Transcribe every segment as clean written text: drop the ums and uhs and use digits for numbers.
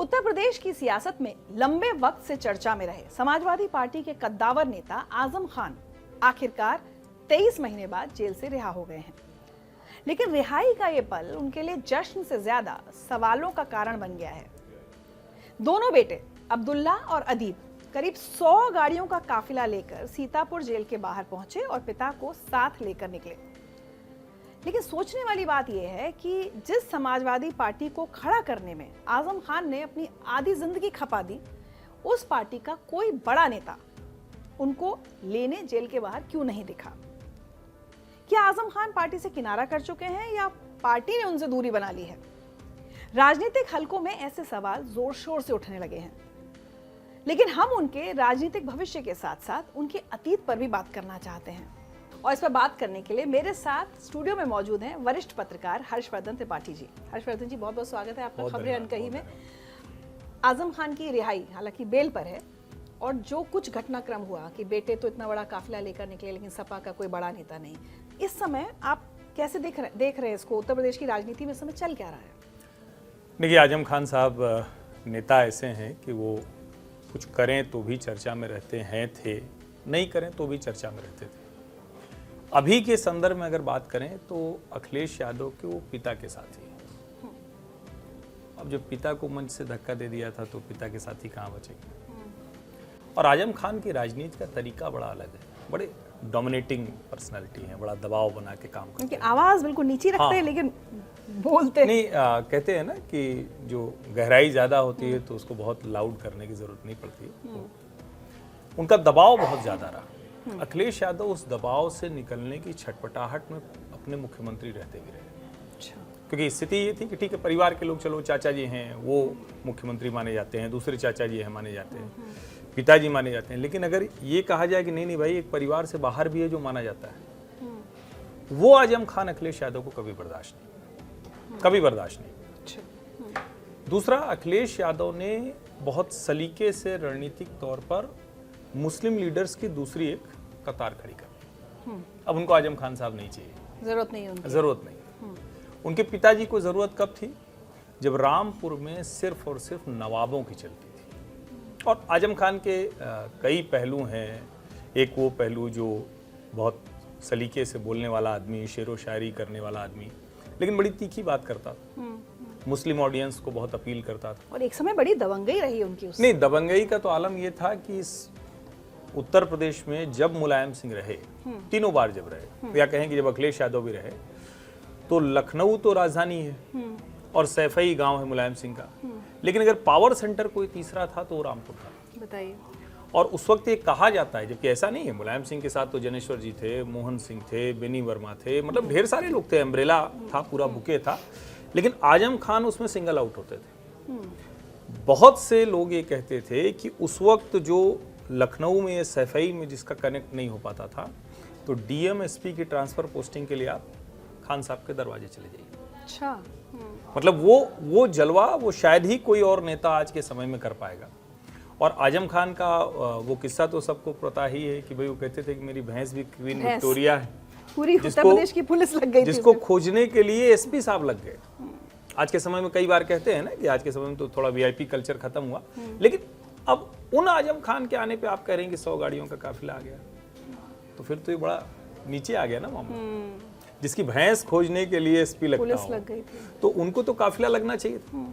उत्तर प्रदेश की सियासत में लंबे वक्त से चर्चा में रहे समाजवादी पार्टी के कद्दावर नेता आजम खान आखिरकार 23 महीने बाद जेल से रिहा हो गए हैं। लेकिन रिहाई का ये पल उनके लिए जश्न से ज्यादा सवालों का कारण बन गया है। दोनों बेटे अब्दुल्ला और अदीब करीब 100 गाड़ियों का काफिला लेकर सीतापुर जेल के बाहर पहुंचे और पिता को साथ लेकर निकले। लेकिन सोचने वाली बात यह है कि जिस समाजवादी पार्टी को खड़ा करने में आजम खान ने अपनी आधी जिंदगी खपा दी, उस पार्टी का कोई बड़ा नेता उनको लेने जेल के बाहर क्यों नहीं दिखा? क्या आजम खान पार्टी से किनारा कर चुके हैं या पार्टी ने उनसे दूरी बना ली है? राजनीतिक हलकों में ऐसे सवाल जोर शोर से उठने लगे हैं। लेकिन हम उनके राजनीतिक भविष्य के साथ साथ उनके अतीत पर भी बात करना चाहते हैं। और इस पर बात करने के लिए मेरे साथ स्टूडियो में मौजूद हैं वरिष्ठ पत्रकार हर्षवर्धन त्रिपाठी जी। हर्षवर्धन जी, बहुत बहुत स्वागत है आपका खबरें अनकही में। आजम खान की रिहाई हालांकि बेल पर है और जो कुछ घटनाक्रम हुआ कि बेटे तो इतना बड़ा काफिला लेकर निकले लेकिन सपा का कोई बड़ा नेता नहीं, इस समय आप कैसे देख रहे हैं इसको? उत्तर प्रदेश की राजनीति में इस समय चल क्या रहा है? देखिए, आजम खान साहब नेता ऐसे हैं कि वो कुछ करें तो भी चर्चा में रहते हैं, थे, नहीं करें तो भी चर्चा में रहते थे। अभी के संदर्भ में अगर बात करें तो अखिलेश यादव के वो पिता के साथी हैं। अब जब पिता को मंच से धक्का दे दिया था तो पिता के साथी कहाँ बचेंगे? और आजम खान की राजनीति का तरीका बड़ा अलग है। बड़े डोमिनेटिंग पर्सनालिटी है, बड़ा दबाव बना के काम करते हैं। आवाज बिल्कुल नीची रखते हैं लेकिन बोलते नहीं। कहते हैं ना कि जो गहराई ज्यादा होती है तो उसको बहुत लाउड करने की जरूरत नहीं पड़ती। उनका दबाव बहुत ज्यादा रहा। अखिलेश यादव उस दबाव से निकलने की छटपटाहट में अपने मुख्यमंत्री रहते भी रहे। क्योंकि स्थिति ये थी कि ठीक है, परिवार के लोग, चलो चाचा जी हैं वो मुख्यमंत्री माने जाते हैं, दूसरे चाचा जी हैं माने जाते हैं, पिताजी माने जाते हैं। लेकिन अगर ये कहा जाए कि नहीं भाई, एक परिवार से बाहर भी है जो माना जाता है, वो आजम खान अखिलेश यादव को कभी बर्दाश्त नहीं। दूसरा, अखिलेश यादव ने बहुत सलीके से रणनीतिक तौर पर मुस्लिम लीडर्स की दूसरी एक कतार खड़ी कर। अब उनको आजम खान साहब नहीं चाहिए, जरूरत नहीं। उनके पिताजी को जरूरत कब थी? जब रामपुर में सिर्फ और सिर्फ नवाबों की चलती थी। और आजम खान के कई पहलू हैं। एक वो पहलू जो बहुत सलीके से बोलने वाला आदमी, शेरो शायरी करने वाला आदमी, लेकिन बड़ी तीखी बात करता था, मुस्लिम ऑडियंस को बहुत अपील करता था। और एक समय बड़ी दबंगई रही उनकी। नहीं, दबंगई का तो आलम ये था कि इस उत्तर प्रदेश में जब मुलायम सिंह रहे, तीनों बार जब रहे, या कहें कि जब अखिलेश यादव भी रहे, तो लखनऊ तो राजधानी है और सैफई गांव है मुलायम सिंह का। लेकिन अगर पावर सेंटर कोई तीसरा था तो वो रामपुर था। बताइए। और उस वक्त ये कहा जाता है, जबकि ऐसा नहीं है। मुलायम सिंह के साथ तो जनेश्वर जी थे, मोहन सिंह थे, बेनी वर्मा थे, मतलब ढेर सारे लोग थे, अम्ब्रेला था, पूरा बुके था। लेकिन आजम खान उसमें सिंगल आउट होते थे। बहुत से लोग ये कहते थे कि उस वक्त जो लखनऊ में या सैफई में जिसका कनेक्ट नहीं हो पाता था, तो डीएम एसपी की ट्रांसफर पोस्टिंग के लिए आप खान साहब के दरवाजे चले जाइए। अच्छा। मतलब वो जलवा वो शायद ही कोई और नेता आज के समय में कर पाएगा। और आजम खान का वो किस्सा तो सबको पता ही है कि भाई वो कहते थे कि मेरी भैंस भी क्वीन विक्टोरिया है, पूरी उत्तर प्रदेश की पुलिस लग गई, जिसको खोजने के लिए एसपी साहब लग गए। आज के समय में कई बार कहते हैं ना कि आज के समय में तो थोड़ा वीआईपी कल्चर खत्म हुआ, लेकिन अब उन आजम खान के आने पे आप कह रहे हैं कि 100 गाड़ियों का काफिला आ गया, तो फिर तो ये बड़ा नीचे आ गया ना मामला। जिसकी भैंस खोजने के लिए एसपी पुलिस लग गई थी, तो उनको तो काफिला लगना चाहिए था।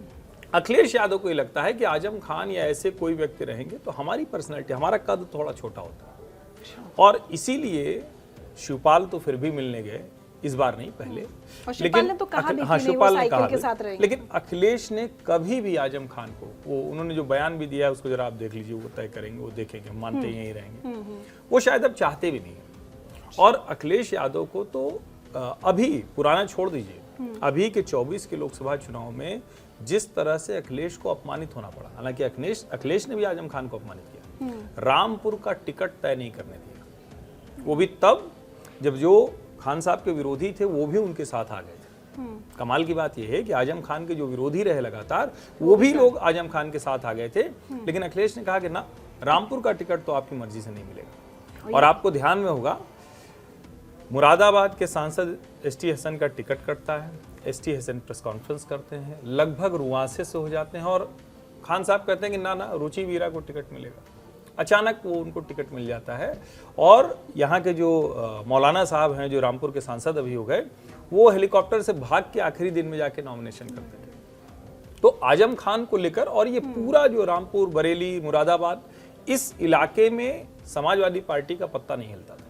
अखिलेश यादव को ये लगता है कि आजम खान या ऐसे कोई व्यक्ति रहेंगे तो हमारी पर्सनैलिटी, हमारा कद थोड़ा छोटा होता है, और इसीलिए शिवपाल तो फिर भी मिलने गए, इस बार नहीं, पहले। लेकिन ने तो कहा भी कि वो साइकिल के साथ रहेंगे। लेकिन अखिलेश ने कभी भी आजम खान को, वो उन्होंने जो बयान भी दिया है उसको जरा आप देख लीजिए, वो तय करेंगे, वो देखेंगे, हम मानते ही यहीं रहेंगे, वो शायद अब चाहते भी नहीं है। और अखिलेश यादव को तो अभी पुराना छोड़ दीजिए, अभी के 24 के लोकसभा चुनाव में जिस तरह से अखिलेश को अपमानित होना पड़ा, हालांकि अखिलेश ने भी आजम खान को अपमानित किया, रामपुर का टिकट तय नहीं करने दिया, वो भी तब जब जो खान साहब के विरोधी थे वो भी उनके साथ आ गए थे। कमाल की बात यह है कि आजम खान के जो विरोधी रहे लगातार, वो भी लोग आजम खान के साथ आ गए थे। लेकिन अखिलेश ने कहा कि ना, रामपुर का टिकट तो आपकी मर्जी से नहीं मिलेगा। और आपको ध्यान में होगा, मुरादाबाद के सांसद एसटी हसन का टिकट कटता है, एसटी हसन प्रेस कॉन्फ्रेंस करते हैं, लगभग रुआंसे से हो जाते हैं, और खान साहब कहते हैं कि ना ना रुचि वीरा को टिकट मिलेगा। अचानक वो उनको टिकट मिल जाता है और यहाँ के जो मौलाना साहब हैं, जो रामपुर के सांसद अभी हो गए, वो हेलीकॉप्टर से भाग के आखिरी दिन में जाके नॉमिनेशन करते थे। तो आजम खान को लेकर और ये पूरा जो रामपुर, बरेली, मुरादाबाद, इस इलाके में समाजवादी पार्टी का पत्ता नहीं हिलता था।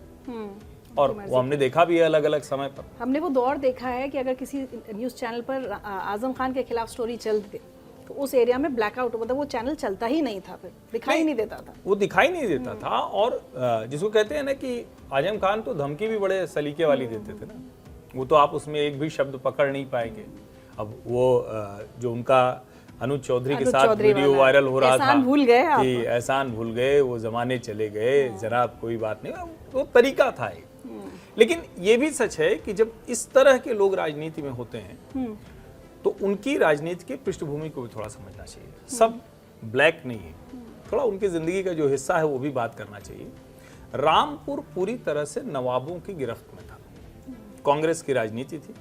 और वो हमने देखा भी है अलग अलग समय पर। हमने वो दौर देखा है कि अगर किसी न्यूज़ चैनल पर आजम खान के खिलाफ स्टोरी चलती तो उस एरिया में ब्लैकआउट, मतलब वो चैनल चलता ही नहीं था, फिर दिखाई नहीं देता था। वो दिखाई नहीं देता था। और जिसको कहते हैं ना कि आजम खान तो धमकी भी बड़े सलीके वाली देते थे ना, वो तो आप उसमें एक भी शब्द पकड़ नहीं पाएंगे। अब वो जो उनका अनुज चौधरी के साथ वीडियो वायरल हो रहा था भूल गए कि एहसान भूल गए, वो जमाने चले गए, जनाब कोई बात नहीं, वो तरीका था एक। लेकिन ये भी सच है कि जब इस तरह के लोग राजनीति में होते हैं तो उनकी राजनीति की पृष्ठभूमि को भी थोड़ा समझना चाहिए। सब ब्लैक नहीं है, थोड़ा उनकी जिंदगी का जो हिस्सा है वो भी बात करना चाहिए। रामपुर पूरी तरह से नवाबों की गिरफ्त में था, कांग्रेस की राजनीति थी।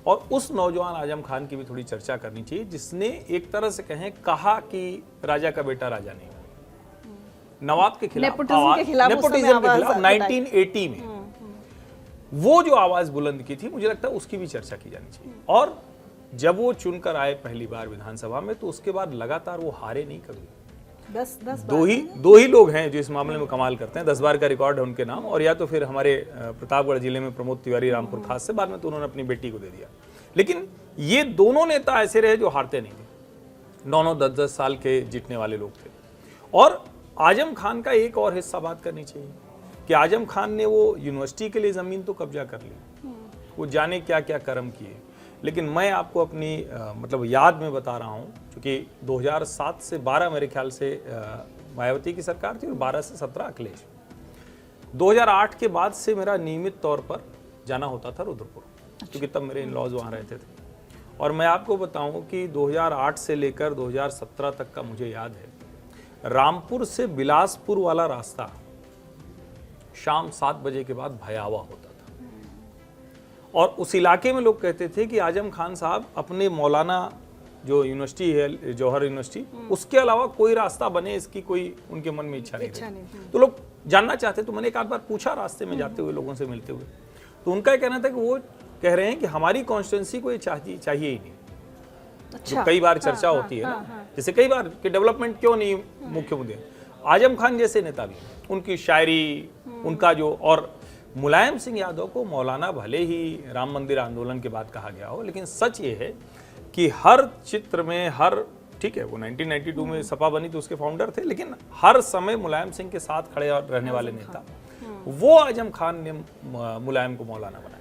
और उस नौजवान आजम खान की भी थोड़ी चर्चा करनी चाहिए, जिसने एक तरह से कहा कि राजा का बेटा राजा नहीं, नवाब के खिलाफ, नेपोटिज्म के खिलाफ 1980 में वो जो आवाज बुलंद की थी, मुझे लगता है उसकी भी चर्चा की जानी चाहिए। और जब वो चुनकर आए पहली बार विधानसभा में, तो उसके बाद लगातार वो हारे नहीं कभी। 10 दो ही लोग हैं जो इस मामले में कमाल करते हैं। 10 बार का रिकॉर्ड है उनके नाम, और या तो फिर हमारे प्रतापगढ़ जिले में प्रमोद तिवारी रामपुर खास से, बाद में तो उन्होंने अपनी बेटी को दे दिया। लेकिन ये दोनों नेता ऐसे रहे जो हारते नहीं थे, 9-9, 10-10 साल के जीतने वाले लोग थे। और आजम खान का एक और हिस्सा बात करनी चाहिए कि आजम खान ने वो यूनिवर्सिटी के लिए जमीन तो कब्जा कर ली, वो जाने क्या क्या कर्म किए। लेकिन मैं आपको अपनी मतलब याद में बता रहा हूँ, क्योंकि 2007 से 12 मेरे ख्याल से मायावती की सरकार थी और 12 से 17 अखिलेश। 2008 के बाद से मेरा नियमित तौर पर जाना होता था रुद्रपुर, क्योंकि तब मेरे इन लॉज वहाँ रहते थे। और मैं आपको बताऊँ कि 2008 से लेकर 2017 तक का मुझे याद है, रामपुर से बिलासपुर वाला रास्ता शाम 7 बजे के बाद भयावह होता था। और उस इलाके में लोग कहते थे कि आजम खान साहब अपने मौलाना जो यूनिवर्सिटी है, जौहर यूनिवर्सिटी, उसके अलावा कोई रास्ता बने इसकी कोई उनके मन में इच्छा नहीं थी। तो लोग जानना चाहते, तो मैंने एक आध बार पूछा रास्ते में जाते हुए लोगों से मिलते हुए, तो उनका कहना था कि वो कह रहे हैं कि हमारी कॉन्स्टिट्यूंसी को ये चाहिए ही नहीं। अच्छा। तो कई बार चर्चा होती है ना, जैसे कई बार कि डेवलपमेंट क्यों नहीं मुख्य मुद्दे। आजम खान जैसे नेता भी, उनकी शायरी, उनका जो, और मुलायम सिंह यादव को मौलाना भले ही राम मंदिर आंदोलन के बाद कहा गया हो, लेकिन सच ये है कि हर चित्र में, हर, ठीक है वो 1992 में सपा बनी तो उसके फाउंडर थे, लेकिन हर समय मुलायम सिंह के साथ खड़े और रहने वाले नेता, वो आजम खान ने मुलायम को मौलाना बनाया।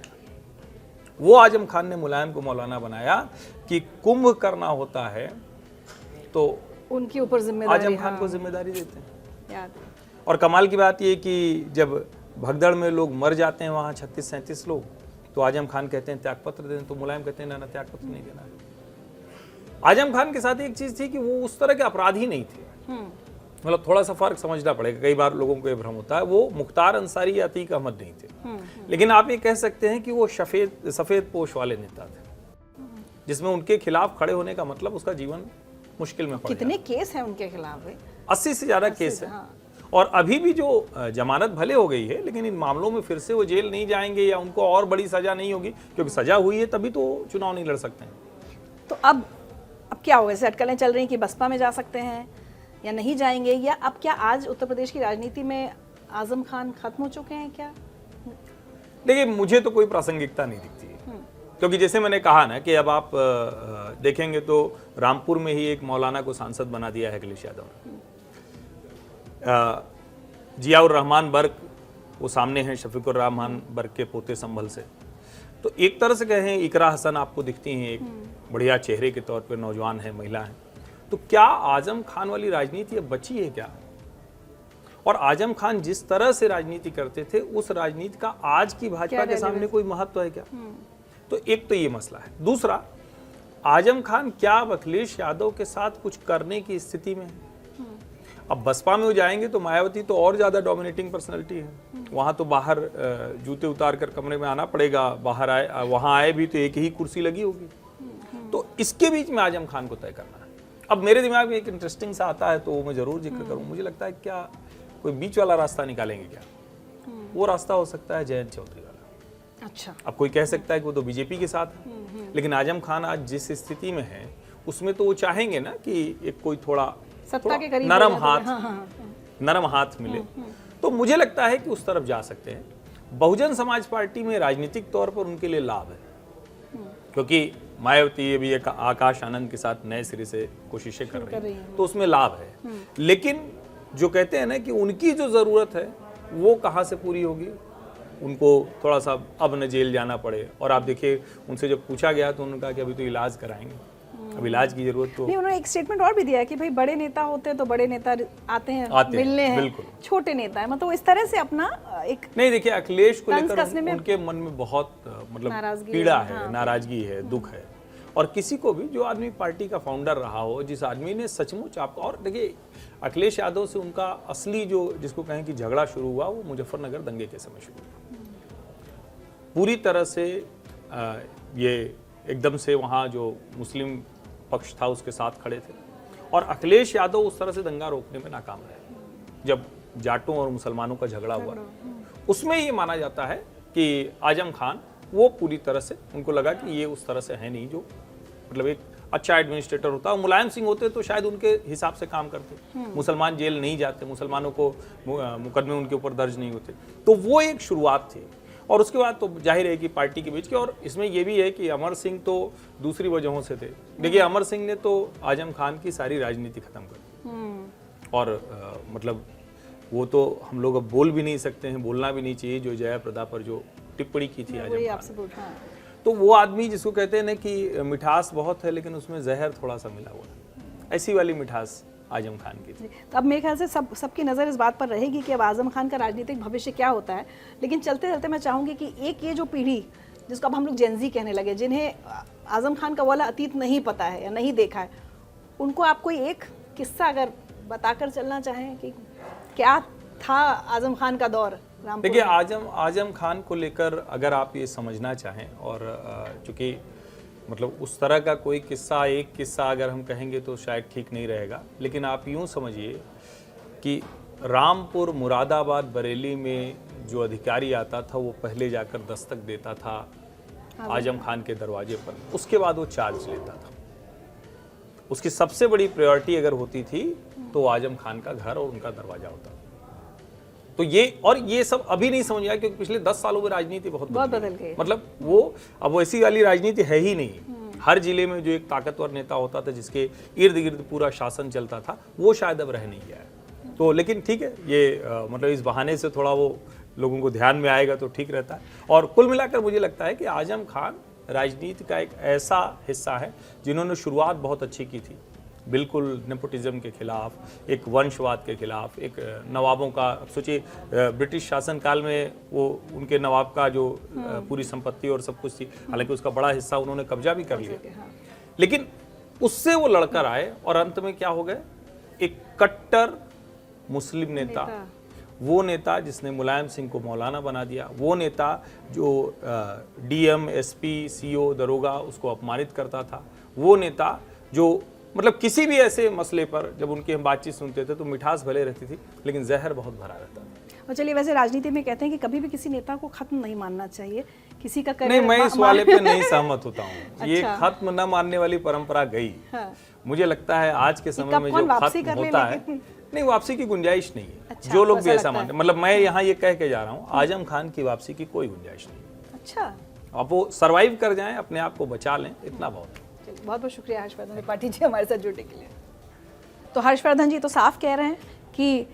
वो आजम खान ने मुलायम को मौलाना बनाया कि कुंभ करना होता है तो उनके ऊपर जिम्मेदारी, आजम खान को जिम्मेदारी देते हैं। और कमाल की बात ये कि जब भगदड़ में लोग मर जाते हैं वहाँ 36-37 लोग, तो आजम खान कहते हैं त्यागपत्र दें, तो मुलायम कहते हैं ना त्यागपत्र नहीं देना है। आजम खान के साथ एक चीज थी कि वो उस तरह के अपराधी नहीं थे, मतलब थोड़ा सा फर्क समझना पड़ेगा, कई बार लोगों को ये भ्रम होता है। वो मुख्तार अंसारी या अतीक अहमद नहीं थे, लेकिन आप ये कह सकते हैं कि वो सफेद पोश वाले नेता थे, जिसमें उनके खिलाफ खड़े होने का मतलब उसका जीवन मुश्किल में पड़ गया। कितने केस हैं उनके खिलाफ? 80 से ज्यादा केस है। और अभी भी जो जमानत भले हो गई है, लेकिन इन मामलों में फिर से वो जेल नहीं जाएंगे या उनको और बड़ी सजा नहीं होगी, क्योंकि सजा हुई है तभी तो चुनाव नहीं लड़ सकते हैं। तो अब क्या होगा? जैसे अटकलें चल रही हैं कि बसपा में जा सकते हैं या नहीं जाएंगे, या अब क्या आज उत्तर प्रदेश की राजनीति में आजम खान खत्म हो चुके हैं क्या? देखिए, मुझे तो कोई प्रासंगिकता नहीं दिखती है, क्योंकि जैसे मैंने कहा ना कि अब आप देखेंगे तो रामपुर में ही एक मौलाना को सांसद बना दिया है अखिलेश यादव ने। जियाउर रहमान बर्क वो सामने हैं, शफीकुर रहमान बर्क के पोते संभल से। तो एक तरह से कहें, इकरा हसन आपको दिखती हैं, एक बढ़िया चेहरे के तौर पर, नौजवान है, महिला है। तो क्या आजम खान वाली राजनीति अब बची है क्या? और आजम खान जिस तरह से राजनीति करते थे, उस राजनीति का आज की भाजपा के सामने कोई महत्व है क्या? तो एक तो ये मसला है। दूसरा, आजम खान क्या अब अखिलेश यादव के साथ कुछ करने की स्थिति में है? अब बसपा में वो जाएंगे तो मायावती तो और ज्यादा डोमिनेटिंग पर्सनैलिटी है, वहां तो बाहर जूते उतार कर कमरे में आना पड़ेगा, बाहर आए, वहां आए भी तो एक ही कुर्सी लगी होगी। तो इसके बीच में आजम खान को तय करना है अब मेरे दिमाग में एक इंटरेस्टिंग सा आता है तो वो मैं जरूर जिक्र करूँ। मुझे लगता है क्या कोई बीच वाला रास्ता निकालेंगे क्या? वो रास्ता हो सकता है जयंत चौधरी वाला। अच्छा, अब कोई कह सकता है कि वो तो बीजेपी के साथ है, लेकिन आजम खान आज जिस स्थिति में है उसमें तो वो चाहेंगे ना कि एक कोई थोड़ा सत्ता के करीब नरम हो जाए हाथ, तो- हाँ, नरम हाथ मिले। तो मुझे लगता है कि उस तरफ जा सकते हैं। बहुजन समाज पार्टी में राजनीतिक तौर पर उनके लिए लाभ है, क्योंकि मायावती अभी एक आकाश आनंद के साथ नए सिरे से कोशिशें कर रही है, तो उसमें लाभ है। लेकिन जो कहते हैं ना कि उनकी जो जरूरत है वो कहाँ से पूरी होगी? उनको थोड़ा सा अब न जेल जाना पड़े। और आप देखिए उनसे जब पूछा गया तो उन्होंने कहा कि अभी तो इलाज कराएंगे, अब इलाज की जरूरत तो नहीं, उन्होंने एक स्टेटमेंट और भी दिया है कि भाई बड़े नेता होते हैं तो बड़े नेता आते हैं मिलने हैं, बिल्कुल। छोटे नेता है मतलब इस तरह से अपना एक नहीं। देखिए अखिलेश को तंज लेकर कसने में उनके मन में बहुत मतलब नाराजगी पीड़ा है, है, हाँ। नाराजगी है, दुख है। और किसी को भी जो आदमी पार्टी का फाउंडर रहा हो, जिस आदमी ने सचमुच आपको, और देखिए अखिलेश यादव से उनका असली जो जिसको कहें कि झगड़ा शुरू हुआ वो मुजफ्फरनगर दंगे के समय शुरू हुआ। पूरी तरह से ये एकदम से वहाँ जो मुस्लिम पक्ष था उसके साथ खड़े थे, और अखिलेश यादव उस तरह से दंगा रोकने में नाकाम रहे। जब जाटों और मुसलमानों का झगड़ा हुआ उसमें ये माना जाता है कि आजम खान वो पूरी तरह से उनको लगा कि ये उस तरह से है नहीं जो मतलब एक अच्छा एडमिनिस्ट्रेटर होता। मुलायम सिंह होते तो शायद उनके हिसाब से काम करते, मुसलमान जेल नहीं जाते, मुसलमानों को मुकदमे उनके ऊपर दर्ज नहीं होते। तो वो एक शुरुआत थी, और उसके बाद तो जाहिर है कि पार्टी के बीच की। और इसमें यह भी है कि अमर सिंह तो दूसरी वजहों से थे। देखिए अमर सिंह ने तो आजम खान की सारी राजनीति खत्म कर दी, और मतलब वो तो हम लोग अब बोल भी नहीं सकते हैं, बोलना भी नहीं चाहिए, जो जया प्रदा पर जो टिप्पणी की थी आजम खान, तो वो आदमी जिसको कहते हैं ना कि मिठास बहुत है लेकिन उसमें जहर थोड़ा सा मिला हुआ है, ऐसी वाली मिठास आजम खान की थी। तो अब मेरे ख्याल से सबकी नज़र इस बात पर रहेगी कि अब आजम खान का राजनीतिक भविष्य क्या होता है। लेकिन चलते चलते मैं चाहूँगी कि एक ये जो पीढ़ी जिसको अब हम लोग जेनजी कहने लगे, जिन्हें आजम खान का वाला अतीत नहीं पता है या नहीं देखा है, उनको आप कोई एक किस्सा अगर बताकर चलना चाहें कि क्या था आजम खान का दौर रामपुर। देखिए आजम खान को लेकर अगर आप ये समझना चाहें, और चूंकि मतलब उस तरह का कोई किस्सा, एक किस्सा अगर हम कहेंगे तो शायद ठीक नहीं रहेगा, लेकिन आप यूं समझिए कि रामपुर, मुरादाबाद, बरेली में जो अधिकारी आता था वो पहले जाकर दस्तक देता था आजम खान के दरवाजे पर, उसके बाद वो चार्ज लेता था। उसकी सबसे बड़ी प्रायोरिटी अगर होती थी तो आजम खान का घर और उनका दरवाजा होता था। तो ये सब अभी नहीं समझ आया, क्योंकि पिछले 10 सालों में राजनीति बहुत बदल गई। मतलब वो अब ऐसी वाली राजनीति है ही नहीं। हर जिले में जो एक ताकतवर नेता होता था जिसके इर्द गिर्द पूरा शासन चलता था, वो शायद अब रह नहीं गया है। तो लेकिन ठीक है, ये मतलब इस बहाने से थोड़ा वो लोगों को ध्यान में आएगा तो ठीक रहता है। और कुल मिलाकर मुझे लगता है कि आजम खान राजनीति का एक ऐसा हिस्सा है जिन्होंने शुरुआत बहुत अच्छी की थी, बिल्कुल नेपोटिज्म के खिलाफ, एक वंशवाद के खिलाफ, एक नवाबों का, सोचिए ब्रिटिश शासनकाल में वो उनके नवाब का जो पूरी संपत्ति और सब कुछ थी, हालांकि उसका बड़ा हिस्सा उन्होंने कब्जा भी कर लिया, लेकिन उससे वो लड़कर आए और अंत में क्या हो गए, एक कट्टर मुस्लिम नेता। वो नेता जिसने मुलायम सिंह को मौलाना बना दिया, वो नेता जो डीएम, एसपी, सीओ, दरोगा उसको अपमानित करता था, वो नेता जो मतलब किसी भी ऐसे मसले पर जब उनकी हम बातचीत सुनते थे तो मिठास भले रहती थी लेकिन जहर बहुत भरा रहता था। और चलिए, वैसे राजनीति में कहते हैं कि कभी भी किसी नेता को खत्म नहीं मानना चाहिए, किसी का नहीं, मैं इस वाले पे नहीं सहमत होता हूँ। अच्छा। ये खत्म न मानने वाली परंपरा गई। हाँ। मुझे लगता है आज के समय में जो खत्म होता है, नहीं, वापसी की गुंजाइश नहीं है। अच्छा, जो लोग भी ऐसा मानते, मतलब मैं यहाँ ये कह के जा रहा हूँ, आजम खान की वापसी की कोई गुंजाइश नहीं। अच्छा, आप वो सरवाइव कर जाएं, अपने आप को बचा लें, इतना बहुत है। बहुत बहुत शुक्रिया हर्षवर्धन त्रिपाठी जी हमारे साथ जुड़ने के लिए। तो हर्षवर्धन जी तो साफ कह रहे हैं कि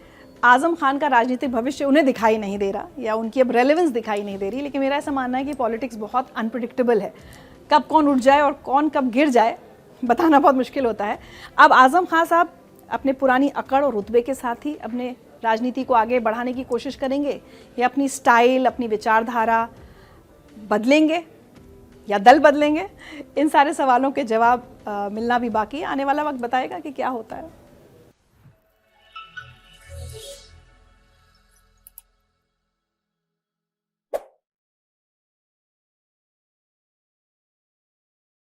आजम खान का राजनीतिक भविष्य उन्हें दिखाई नहीं दे रहा, या उनकी अब रेलेवेंस दिखाई नहीं दे रही। लेकिन मेरा ऐसा मानना है कि पॉलिटिक्स बहुत अनप्रिडिक्टेबल है, कब कौन उठ जाए और कौन कब गिर जाए बताना बहुत मुश्किल होता है। अब आजम खान साहब अपने पुरानी अकड़ और रुतबे के साथ ही अपने राजनीति को आगे बढ़ाने की कोशिश करेंगे, या अपनी स्टाइल, अपनी विचारधारा बदलेंगे या दल बदलेंगे? इन सारे सवालों के जवाब मिलना भी बाकी है। आने वाला वक्त बताएगा कि क्या होता है।